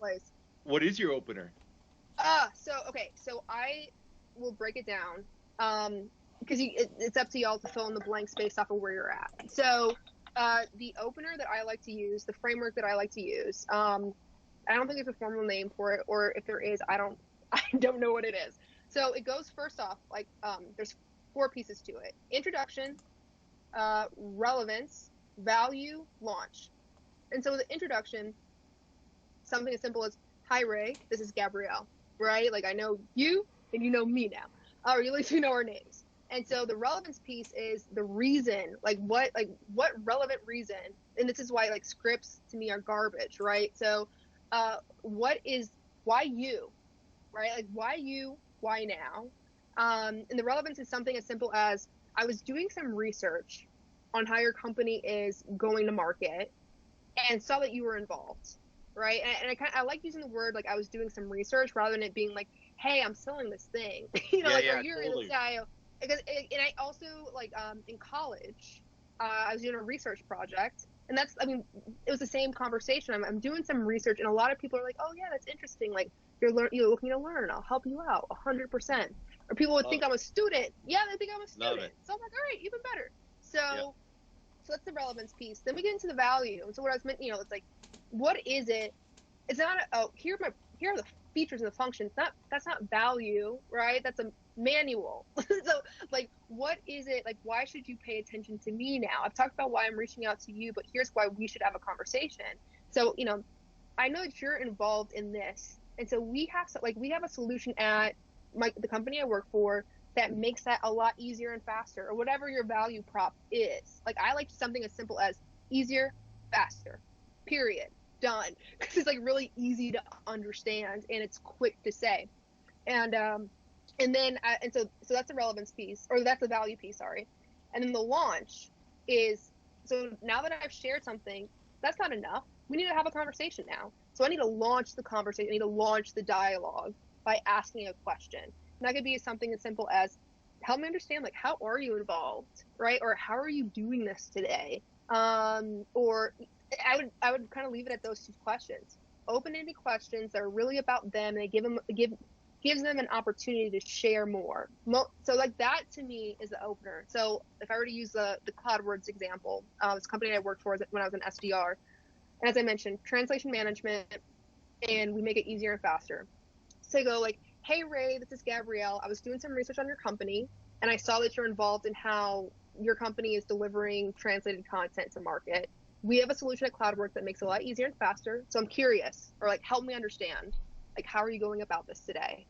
place. What is your opener? So I will break it down. Because it's up to y'all to fill in the blanks based off of where you're at. So, the opener that I like to use, the framework that I like to use, I don't think there's a formal name for it, or if there is, I don't know what it is. So it goes first off, like, there's 4 pieces to it: introduction, relevance, value, launch. And so the introduction, something as simple as, "Hi Ray, this is Gabrielle," right? Like, I know you and you know me now, or at least you know our names. And so the relevance piece is the reason, like what relevant reason, and this is why like scripts to me are garbage, right? So, why you, right? Like, why you, why now? And the relevance is something as simple as, I was doing some research on how your company is going to market and saw that you were involved, right? And I like using the word, like, I was doing some research, rather than it being like, hey, I'm selling this thing, Yeah, like, or yeah, you're in the totally. CIO. Because, and I also, like, in college, I was doing a research project, and I mean, it was the same conversation. I'm doing some research, and a lot of people are like, oh yeah, that's interesting. Like, you're looking to learn. I'll help you out 100%. Or people would Love think it. I'm a student. Yeah, they think I'm a Love student. it. So I'm like, all right, even better. Yep. So that's the relevance piece. Then we get into the value. And so what I was meant, it's like, what is it? It's not here are the features and the functions. That's not value, right? That's a manual. So, like, what is it? Like, why should you pay attention to me now? I've talked about why I'm reaching out to you, but here's why we should have a conversation. So, I know that you're involved in this, and so we have a solution at the company I work for that makes that a lot easier and faster, or whatever your value prop is. Like, I like something as simple as easier, faster, period, done, because it's like really easy to understand and it's quick to say. And um and then uh, and so so that's the relevance piece, or that's the value piece, sorry. And then the launch is, so now that I've shared something, that's not enough. We need to have a conversation now. So I need to launch the conversation. I need to launch the dialogue by asking a question. And that could be something as simple as, help me understand, like, how are you involved, right? Or how are you doing this today? Or I would kind of leave it at those 2 questions. Open-ended questions that are really about them, and they gives them an opportunity to share more. So, like, that to me is the opener. So if I were to use the CloudWords example, this company I worked for when I was an SDR, and as I mentioned, translation management, and we make it easier and faster. So I go like, hey Ray, this is Gabrielle. I was doing some research on your company, and I saw that you're involved in how your company is delivering translated content to market. We have a solution at CloudWorks that makes it a lot easier and faster. So I'm curious, or like, help me understand, like, how are you going about this today?